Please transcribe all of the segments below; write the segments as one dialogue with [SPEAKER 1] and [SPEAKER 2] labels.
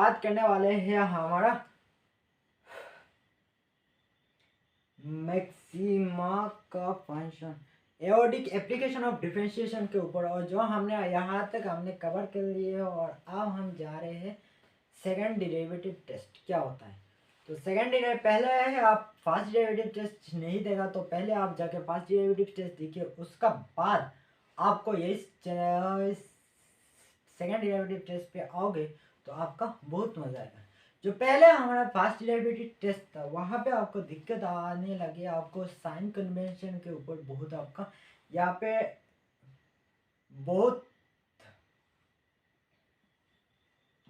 [SPEAKER 1] बात करने वाले हैं हमारा मैक्सिमा का फंक्शन एओडिक एप्लीकेशन ऑफ डिफरेंशिएशन के ऊपर, और जो हमने यहाँ तक हमने कवर कर लिए है। और अब हम जा रहे हैं सेकंड डेरिवेटिव टेस्ट क्या होता है। तो सेकंड डेरिवेटिव पहले है, आप फर्स्ट डेरिवेटिव टेस्ट नहीं देगा तो पहले आप जाके फर्स्ट डेरिवेटिव टेस्ट देखिए, उसका बाद आपको ये सेकंड डेरिवेटिव टेस्ट पे आओगे तो आपका बहुत मजा आएगा। जो पहले हमारा फर्स्ट डेरिवेटिव टेस्ट था वहाँ पे आपको दिक्कत आने लगी, आपको साइन कन्वेंशन के ऊपर बहुत आपका यहाँ पे बहुत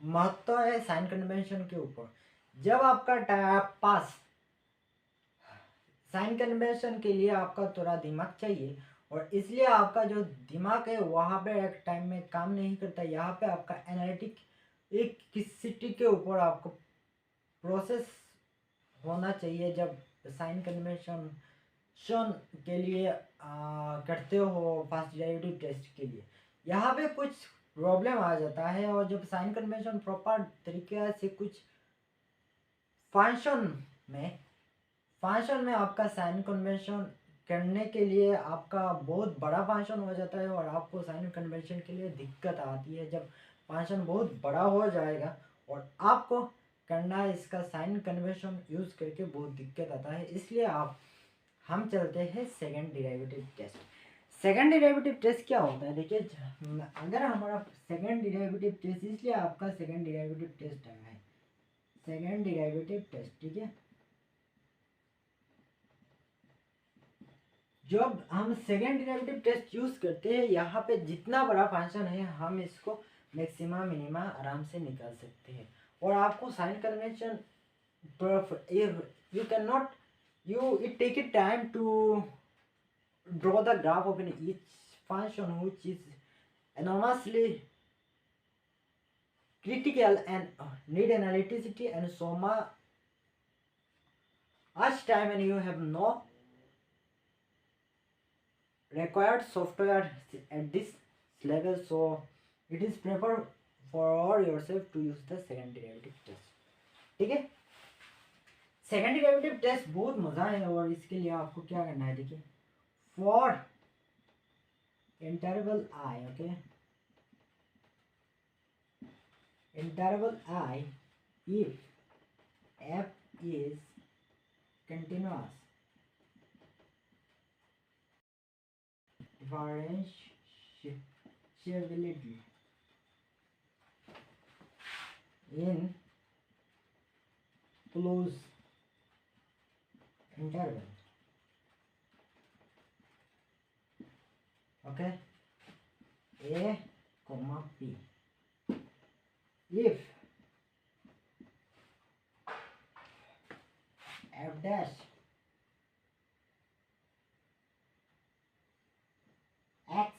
[SPEAKER 1] महत्व है साइन कन्वेंशन के ऊपर। जब आपका पास साइन कन्वेंशन के लिए आपका थोड़ा दिमाग चाहिए, और इसलिए आपका जो दिमाग है वहाँ पे एक टाइम में काम नहीं करता। यहाँ पे आपका एनालिटिक एक किसिटी के ऊपर आपको प्रोसेस होना चाहिए जब साइन कन्वेंशन के लिए करते हो फर्स्ट डेरिवेटिव टेस्ट के लिए। यहाँ पे कुछ प्रॉब्लम आ जाता है, और जब साइन कन्वेंशन प्रॉपर तरीके से कुछ फंक्शन में आपका साइन कन्वेंशन करने के लिए आपका बहुत बड़ा फंक्शन हो जाता है, और आपको साइन कन्वेंशन के लिए दिक्कत आती है जब फंक्शन बहुत बड़ा हो जाएगा और आपको करना इसका साइन कन्वेंशन यूज़ करके बहुत दिक्कत आता है। इसलिए हम चलते हैं second derivative test. Second derivative test क्या होता है देखिए, अगर हमारा सेकंड डेरिवेटिव टेस्ट, इसलिए आपका सेकंड डेरिवेटिव टेस्ट है सेकंड डेरिवेटिव टेस्ट, ठीक है। जब हम सेकेंड डेरिवेटिव टेस्ट यूज करते हैं, यहाँ पे जितना बड़ा फंक्शन है हम इसको मैक्सिमा मिनिमा आराम से निकाल सकते हैं। और आपको sign convention you can not it take it time to draw the graph of in each function which is enormously critical and need analyticity and so much time, and you have no required software at this level, so it is prefer for yourself to use the second derivative test, ठीक है। Second derivative test बहुत मजा है, और इसके लिए आपको क्या करना है देखिए, for interval I, okay, interval I if f is continuous differentiability in closed interval, okay, a comma b, if f dash x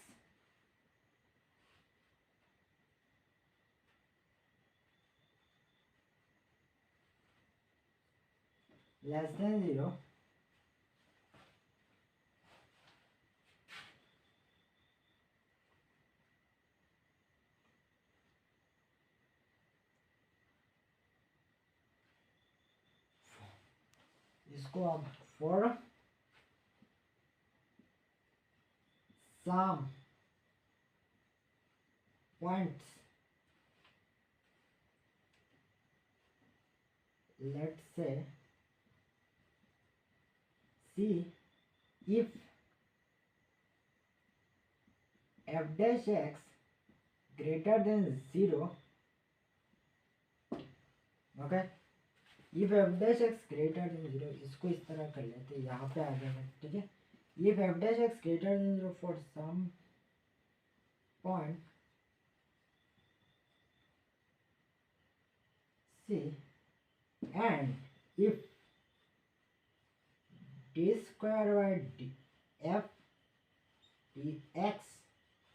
[SPEAKER 1] less than 0, इसको आप for some points, let's say see if f dash x greater than 0, okay, if f dash x greater than 0, इसको इस तरह कर लेते हैं, यहाँ पे आ गया, ठीक है। if f dash x greater than 0 for some point c, and if d square by f dx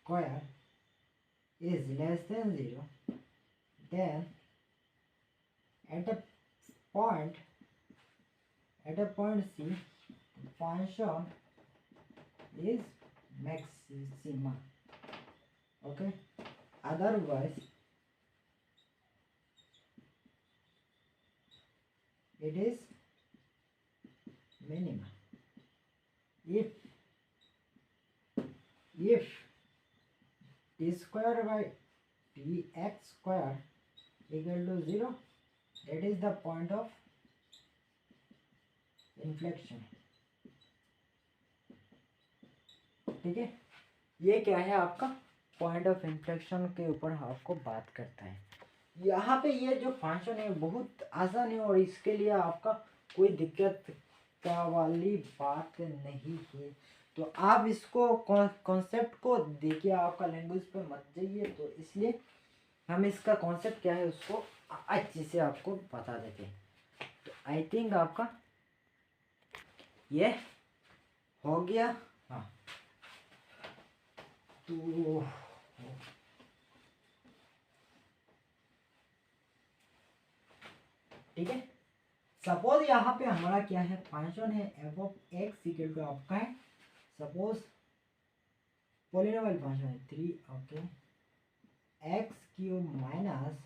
[SPEAKER 1] square is less than 0, then at a point c, function is maxima, okay, otherwise it is minimum. If t square by tx square equal to 0, that is the point of inflection. ठीक है, ये क्या है आपका point of inflection के ऊपर आपको बात करता है। यहाँ पे ये जो फंक्शन है बहुत आसान है और इसके लिए आपका कोई दिक्कत का वाली बात नहीं है। तो आप इसको कॉन्सेप्ट को देखिए, आपका लैंग्वेज पे मत जाइए। तो इसलिए हम इसका कॉन्सेप्ट क्या है उसको अच्छे से आपको बता देते हैं। तो आई थिंक आपका ये हो गया। हाँ, तो ठीक है, सपोज यहाँ पे हमारा क्या है, फंक्शन है f of x equal to आपका है सपोज पोलिनोमियल फंक्शन है 3 okay x cube minus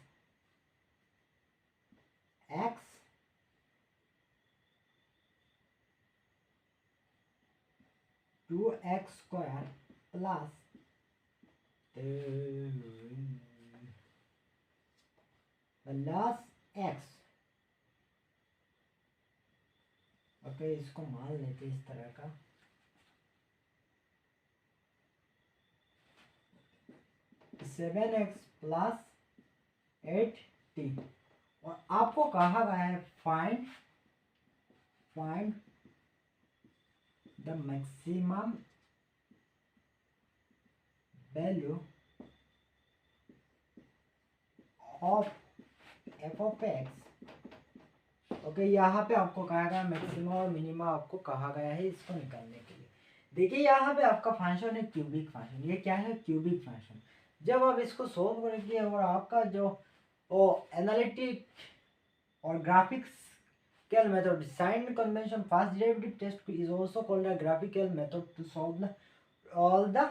[SPEAKER 1] x two x square plus x. Okay, इसको मान लेते इस तरह का। सेवन एक्स प्लस 8t और आपको कहा गया है find the maximum value of F of x. Okay, यहाँ पे आपको कहा गया मैक्सिमम और मिनिमम आपको कहा गया है इसको निकालने के लिए। देखिए यहाँ पे आपका फंक्शन है क्यूबिक फंक्शन। ये क्या है, क्यूबिक फंक्शन। जब आप इसको सोल्व करेंगे और आपका जो एनालिटिक और graphical method sign convention fast derivative test is also called a graphical method to solve all the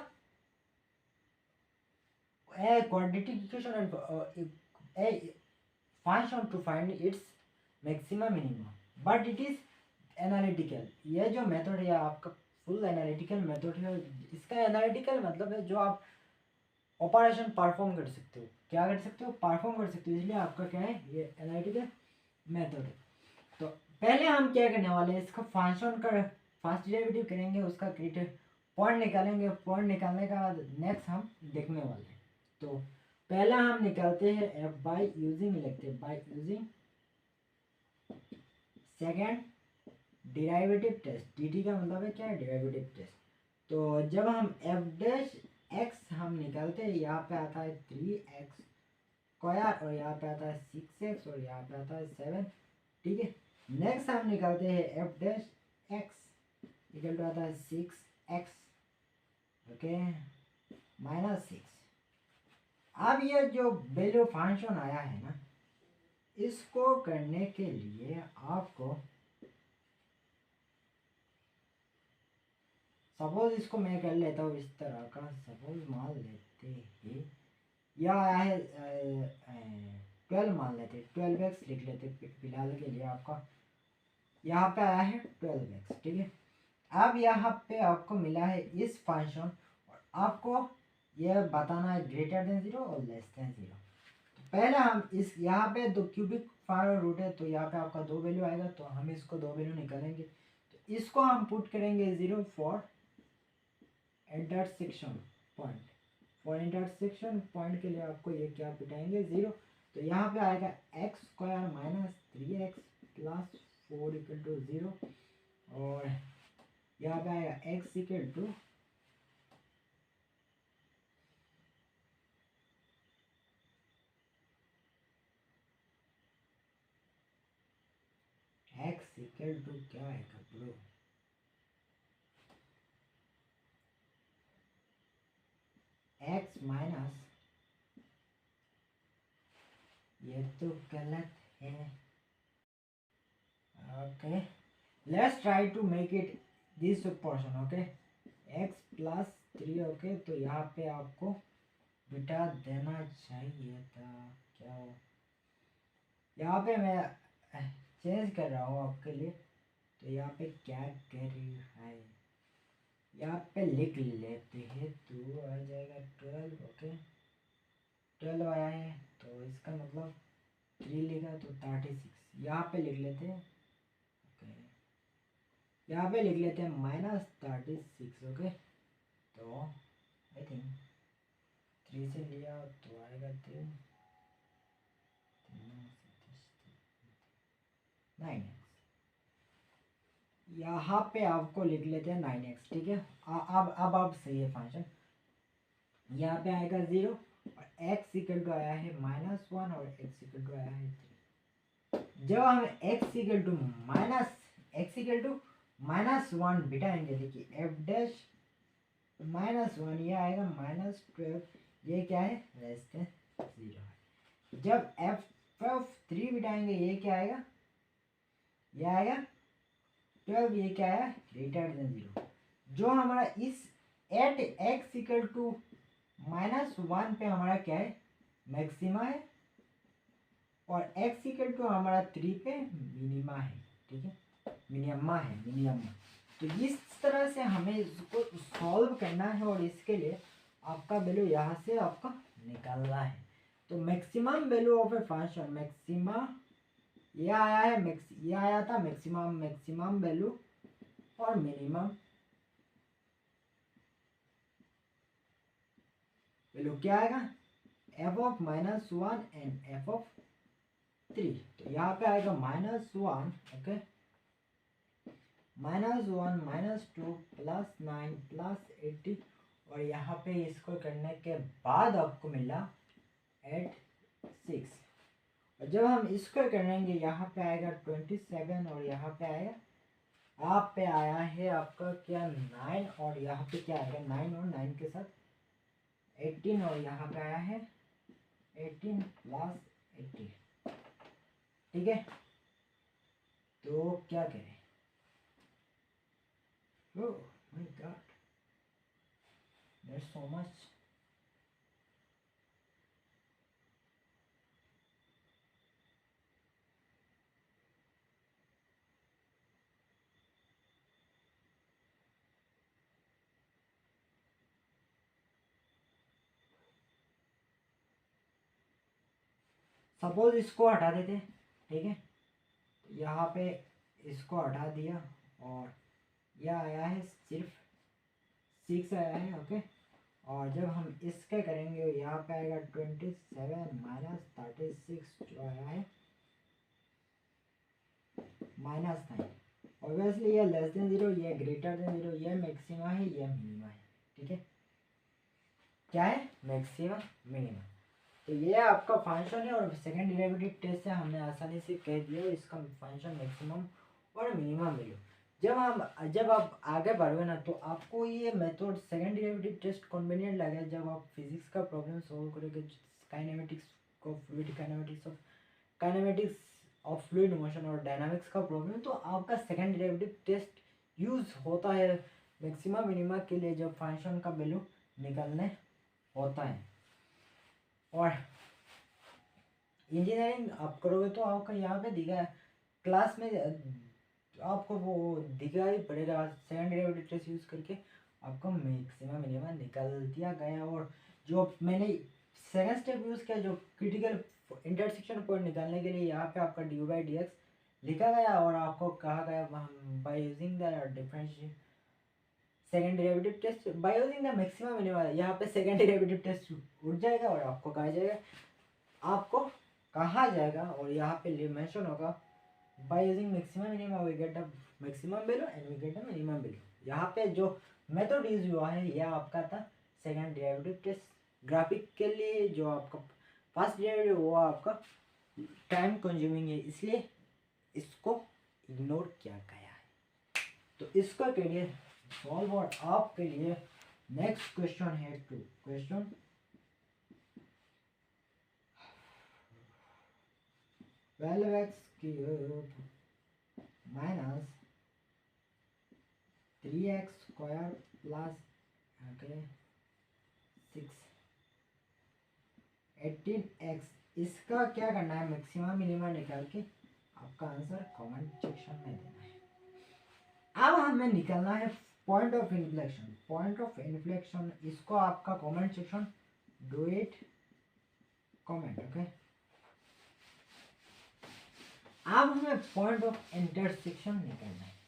[SPEAKER 1] quadratic equation and a function to find its maximum minimum, but it is analytical. ये जो method है आपका full analytical method है। इसका analytical मतलब है जो आप ऑपरेशन परफॉर्म कर सकते हो। क्या कर सकते हो, परफॉर्म कर सकते हो, इसलिए आपका क्या है ये एनालिटिकल मेथड है। तो पहले हम क्या करने वाले हैं, इसका फंक्शन का फर्स्ट डेरिवेटिव करेंगे, उसका पॉइंट निकालेंगे। पॉइंट निकालने का बाद नेक्स्ट हम देखने वाले हैं। तो पहला हम निकालते हैं एफ बाई यूजिंग, लिखते हैं by using second derivative test. D का मतलब है क्या है, डेरिवेटिव टेस्ट। तो जब हम एफ डैश एक्स हम निकालते हैं, यहाँ पे आता है 3x स्क्वायर और यहाँ पे आता है 6x और यहाँ पे आता है 7। ठीक है, नेक्स्ट हम निकालते हैं f dash x equal to आता है 6x ओके माइनस 6। अब ये जो वैल्यू फंक्शन आया है ना, इसको करने के लिए आपको सपोज इसको मैं कर लेता हूँ इस तरह का। सपोज मान लेते हैं यह आया है 12 मान लेते, 12x लिख लेते फिलहाल के लिए। आपका यहाँ पे आया है 12x। ठीक है, अब यहाँ पे आपको मिला है इस फंक्शन और आपको यह बताना है ग्रेटर देन 0 और लेस देन 0। तो पहले हम इस यहाँ पे दो क्यूबिक फायर रूट है, तो यहाँ पे आपका 2 वैल्यू आएगा, तो हम इसको 2 वैल्यू निकालेंगे। तो इसको हम पुट करेंगे 0 for intersection point. For intersection point के लिए आपको ये क्या पिटाएंगे 0। तो यहाँ पे आएगा x square minus 3x plus 4 equal to 0 और यहाँ पे आएगा x इक्वल टू क्या आएगा ब्रो, x माइनस, ये तो गलत है। Okay, let's try to make it this portion. Okay, x plus 3 okay, तो यहाँ पे आपको बिठा देना चाहिए था। क्या हो यहाँ पे मैं चेंज कर रहा हूँ आपके लिए। तो यहाँ पे क्या कह रही है, यहाँ पे लिख लेते हैं तो आ जाएगा 12। ओके 12 आया है तो इसका मतलब 3 लिखा तो 36 यहाँ पे लिख लेते हैं। ओके यहाँ पे लिख लेते हैं -36। ओके तो आई थिंक 3 से लिया तो आएगा 3 9x। यहाँ पे आपको लिख लेते हैं 9x। ठीक है अब आप सही है फंक्शन। यहाँ पे आएगा 0 और x इक्वल टू आया है -1 और x इक्वल टू आया है 3। जब हम x इक्वल टू -1 बिठाएंगे, देखिए f डैश -1 ये आएगा -12, ये क्या है लेस देन 0 है। जब f3 बिठाएंगे ये क्या आएगा, ये आएगा 12, ये क्या है ग्रेटर देन 0। जो हमारा इस एट x इक्वल टू -1 पे हमारा क्या है मैक्सिमा है और x इक्वल टू हमारा 3 पे मिनिमा है। ठीक है मिनिमा है मिनिमा। तो इस तरह से हमें इसको सॉल्व करना है और इसके लिए आपका वैल्यू यहाँ से आपका निकालना है। तो maximum value of a function, maxima ये आया है, ये आया था मैक्सिमम वैल्यू और मिनिमम वैल्यू क्या आएगा f(-1) एंड f(3). तो यहाँ पे आएगा -1। ओके -1 -2 +9 +80 और यहाँ पे इसको करने के बाद आपको मिला 8 6। और जब हम इसको करेंगे यहाँ पे आएगा 27 और यहाँ पे आएगा आप पे आया है आपका क्या 9 और यहाँ पे क्या आएगा 9 और 9 के साथ 18 और यहाँ पे आया है 18 + 80। ठीक है तो क्या करें, oh my God that's so much. Suppose इसको हटा देते, ठीक है यहाँ पे इसको हटा दिया और यह आया है सिर्फ 6 आया है। ओके और जब हम इसके करेंगे यहाँ पे आएगा 27 - 36 जो आया है -9। ऑब्वियसली ये लेस देन 0, ये ग्रेटर देन 0, ये मैक्सिमा है, ये मिनिमा है। ठीक है क्या है मैक्सिमा मिनिमा। तो ये आपका फंक्शन है और सेकंड डेरिवेटिव टेस्ट से हमने आसानी से कह दिया इसका फंक्शन मैक्सिमम और मिनिमम वैल्यू। जब आप आगे बढ़ोगे ना तो आपको ये method second derivative test convenient लगे जब आप फिजिक्स का प्रॉब्लम सॉल्व करोगे, काइनेमेटिक्स ऑफ फ्लूइड मोशन और डायनामिक्स का प्रॉब्लम, तो आपका सेकंड डेरिवेटिव टेस्ट यूज होता है मैक्सिमा मिनिमा के लिए जब फंक्शन का वैल्यू निकालने होता है। और इंजीनियरिंग आप करोगे तो आपका यहाँ पे दिखा क्लास में आपको वो दिखा ही पड़ेगा सेकंड डेरिवेटिव टेस्ट यूज करके आपको मैक्सिमा मिनिमा निकाल दिया गया। और जो मैंने सेकंड स्टेप यूज किया जो क्रिटिकल इंटरसेक्शन पॉइंट निकालने के लिए, यहाँ पे आपका dy/dx लिखा गया और आपको कहा गया by using the differential second derivative test by using the maxima minima, यहाँ पे सेकंड डेरिवेटिव टेस्ट उठ जाएगा और आपको कहा जाएगा और यहाँ पे मेंशन होगा by using maxima minima we get the maximum value and we get the minimum value. यहाँ पे जो मेथड यूज हुआ है यह आपका था सेकंड डेरिवेटिव टेस्ट। ग्राफिक के लिए जो आपका फर्स्ट डेरिवेटिव वो आपका टाइम कंज्यूमिंग है, इसलिए इसको इग्नोर किया गया है। तो इसका के लिए सॉल्व और आपके लिए नेक्स्ट क्वेश्चन है to question 12x³ - 3x² + 6 18x। इसका क्या करना है मैक्सिमा मिनिमा निकाल के आपका आंसर कमेंट सेक्शन में देना है। अब हमें निकालना है point of inflection. Point of inflection इसको आपका comment section do it comment. Okay, अब हमें पॉइंट ऑफ इंटरसेक्शन निकालना है।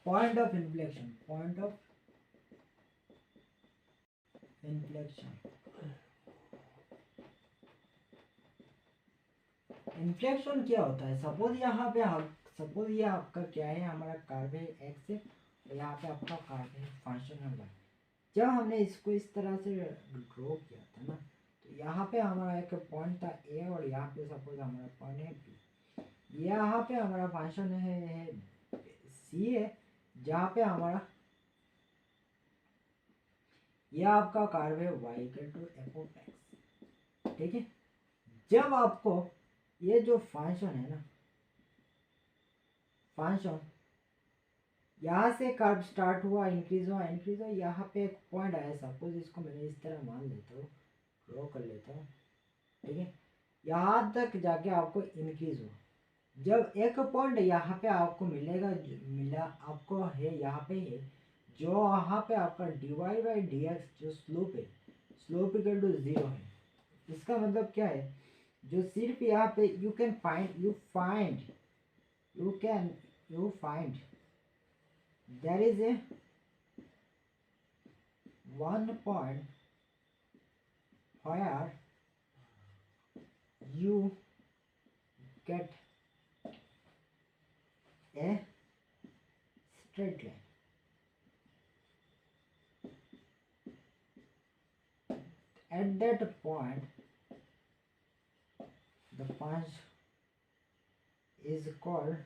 [SPEAKER 1] Point of inflection, point of inflection. Inflection क्या होता है? सपोज यहाँ पे सपोज ये आपका क्या है, हमारा कर्व है एक्स है, और यहाँ पे आपका कर्व है फंक्शन है y। जब हमने इसको इस तरह से ड्रॉ किया था ना, तो यहाँ पे हमारा एक पॉइंट था ए, और यहाँ पे सपोज हमारा पॉइंट है बी। यहाँ पे हमारा फंक्शन है सी है, जहाँ पे हमारा यह आपका कर्व है y equal to f of x. ठीक है, जब आपको ये जो फंक्शन है ना, फंक्शन यहाँ से कर्व स्टार्ट हुआ, इंक्रीज हुआ, यहाँ पे एक पॉइंट आया, सपोज इसको मैंने इस तरह मान लेता हूँ, ड्रॉ कर लेता हूँ। ठीक है, यहाँ तक जाके आपको इंक्रीज हुआ। जब एक पॉइंट यहाँ पे आपको मिलेगा, मिला आपको है यहाँ पे है, जो यहाँ पे आपका डिवाई बाई डी एक्स जो स्लोप है, स्लोप इक्वल टू 0 है। इसका मतलब क्या है? जो सिर्फ यहाँ पे you find there is a one point where you get a straight line. At that point, the punch is called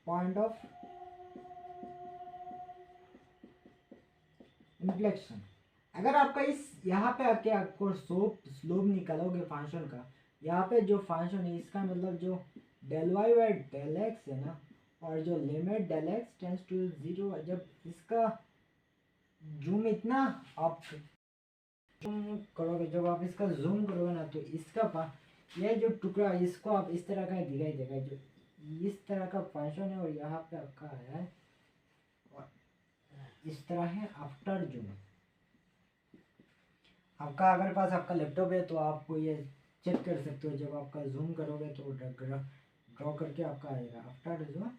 [SPEAKER 1] point of inflection. अगर आपका इस यहाँ पे आके आपको स्लोप निकालोगे फंक्शन का, यहाँ पे जो फंक्शन है इसका मतलब जो del y by del x है ना, और जो limit del x tends to 0, जब इसका जूम इतना आप जूम करोगे, जब आप इसका जूम करोगे ना, तो इसका ये जो टुकड़ा इसको आप इस तरह का दिखाई देगा, जो इस तरह का फंक्शन है, और यहाँ पे आपका है और इस तरह है आफ्टर जूम। आपका अगर पास आपका लैपटॉप है तो आपको ये चेक कर सकते हो, जब आपका जूम करोगे तो ड्रॉ करके आपका आएगा आफ्टर जूम।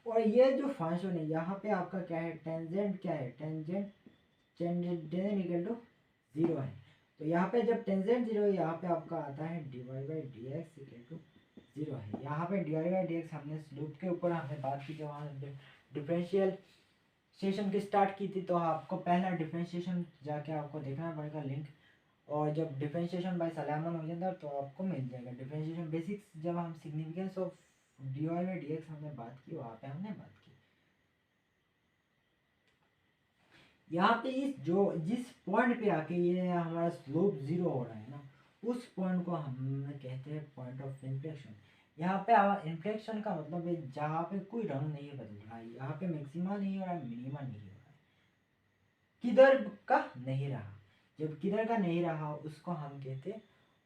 [SPEAKER 1] और ये जो फंक्शन है यहाँ पे आपका क्या है, टेंजेंट क्या है, टेंजेंट इक्वल टू 0 है। तो यहाँ पे जब टेंजेंट 0 है, यहाँ पे आपका आता है d y by d x equal to 0 है। यहाँ पे डिवाई बाई डी एक्स हमने स्लोप के ऊपर हमने बात की, जब हमने डिफरेंशियल सेशन की स्टार्ट की थी, तो आपको पहला डिफरेंशिएशन जाके आपको देखना पड़ेगा लिंक, और जब डिफरेंशिएशन बाय सलामन हो जाता है तो आपको मिल जाएगा डिफरेंशिएशन बेसिक्स। जब हम significance of d y by d x हमने बात की, वहाँ पे हमने बात की। यहाँ पे जिस पॉइंट पे आके ये हमारा स्लोप 0 हो रहा है ना, उस पॉइंट को हम कहते हैं पॉइंट ऑफ इन्फ्लेक्शन। यहाँ पे इन्फ्लेक्शन का मतलब है जहाँ पे कोई रंग नहीं बदल रहा है, यहाँ पे मैक्सिमा नहीं हो रहा है, मिनिमा नहीं हो रहा है, किधर का नहीं रहा। जब किधर का नहीं रहा उसको हम कहते हैं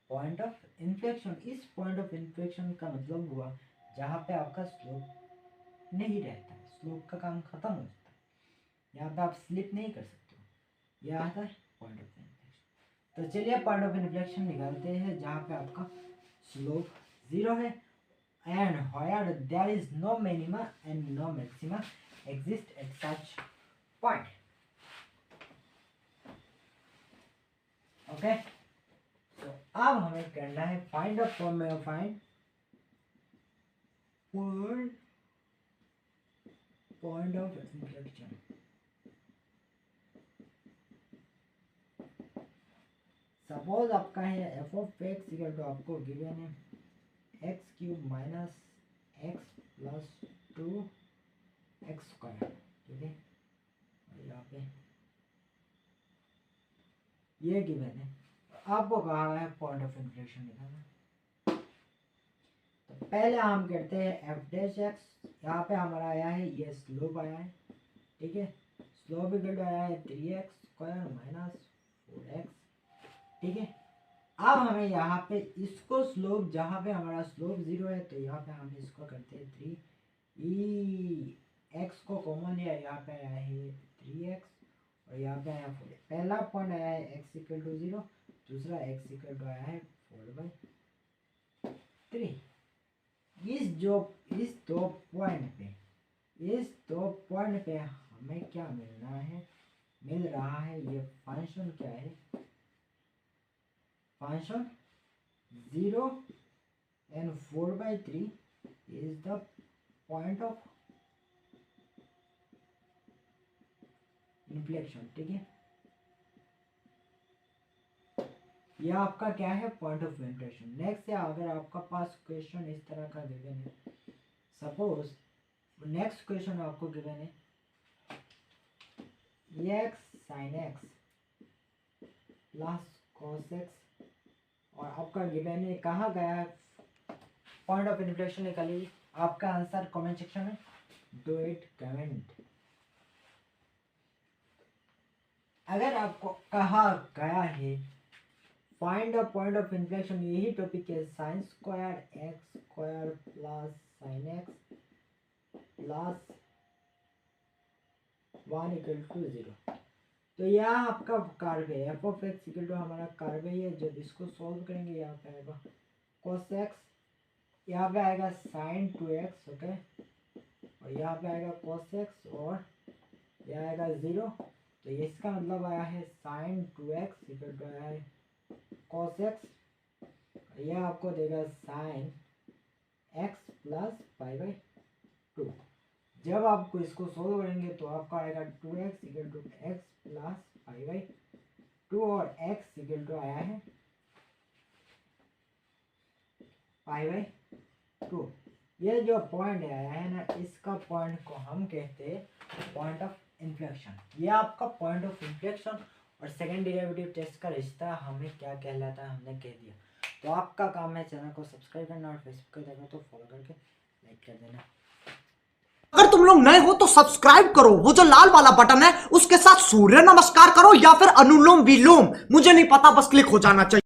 [SPEAKER 1] पॉइंट ऑफ इन्फ्लेक्शन। इस पॉइंट ऑफ इन्फ्लेक्शन का मतलब हुआ जहाँ पे आपका स्लोप नहीं रहता है, स्लोप का काम खत्म हो जाता है, यहाँ पे आप स्लिप नहीं कर सकते हो। यह आता है पॉइंट ऑफ इन्फ्लेक्शन। तो चलिए पॉइंट ऑफ इन्फ्लेक्शन निकालते हैं, जहाँ पे आपका स्लोप 0 है, and where there is no minima and no maxima exist at such point. Okay, so अब हमें करना है find point of inflection. Suppose आपका है f of x equal to आपको गिवन है x cube minus x plus 2 x square. ठीक है, और यहाँ पे ये गिवन है, आपको कहा गया है पॉइंट ऑफ इन्फ्लेक्शन निकालना। तो पहले हम करते हैं एफ डैश एक्स। यहाँ पे हमारा आया है ये स्लोप आया है। ठीक है, स्लोप इक्वल टू आया है 3x स्क्वायर माइनस 4x ठीक है। अब हमें यहाँ पे इसको स्लोप, जहाँ पे हमारा स्लोप 0 है तो यहाँ पे हम इसको करते हैं 3 ई, एक्स को कॉमन लिया, यहाँ पे आया है 3x और यहाँ पे आया 4। पहला पॉइंट आया है x इक्वल टू 0, दूसरा x इक्वल टू आया है 4/3। इस दो पॉइंट पे हमें क्या मिलना है, मिल रहा है ये फंक्शन क्या है, function 0 and 4/3 is the point of inflection. ठीक है, यह आपका क्या है, पॉइंट ऑफ इन्फ्लेक्शन। नेक्स्ट है, अगर आपका पास क्वेश्चन इस तरह का गिवन है, सपोज नेक्स्ट क्वेश्चन आपको गिवन है x sin x plus cos x, और आपका गिवन है कहा गया है पॉइंट ऑफ इन्फ्लेक्शन निकालिए। आपका आंसर कमेंट सेक्शन में डू इट कमेंट। अगर आपको कहा गया है find the point of inflection, यही टॉपिक है sin square x square plus sin x plus 1 equal to 0। तो यह आपका कर्व है, f of x equal to हमारा कर्व है। जब इसको सॉल्व करेंगे यहाँ पे आएगा cos x, यहाँ पे आएगा sin 2x, ओके, और यहाँ पे आएगा cos x और यह आएगा 0। तो ये इसका मतलब आया है sin 2x इक्वल टू आया है cos x, यह आपको देगा sin x प्लस π/2। जब आपको इसको सोल्व करेंगे तो आपका आएगा 2x equal to x plus π/2 और x इक्वल टू आया है π/2। ये जो पॉइंट आया है ना, इसका पॉइंट को हम कहते हैं पॉइंट ऑफ इन्फ्लेक्शन। ये आपका पॉइंट ऑफ इन्फ्लेक्शन और सेकंड डेरिवेटिव टेस्ट का रिश्ता हमें क्या कहलाता है, हमने कह दिया। तो आपका काम है चैनल को सब्सक्राइब करना और फेसबुक पे देखो तो फॉलो करके लाइक कर देना।
[SPEAKER 2] अगर तुम लोग नए हो तो सब्सक्राइब करो, वो जो लाल वाला बटन है उसके साथ सूर्य नमस्कार करो या फिर अनुलोम विलोम, मुझे नहीं पता, बस क्लिक हो जाना चाहिए।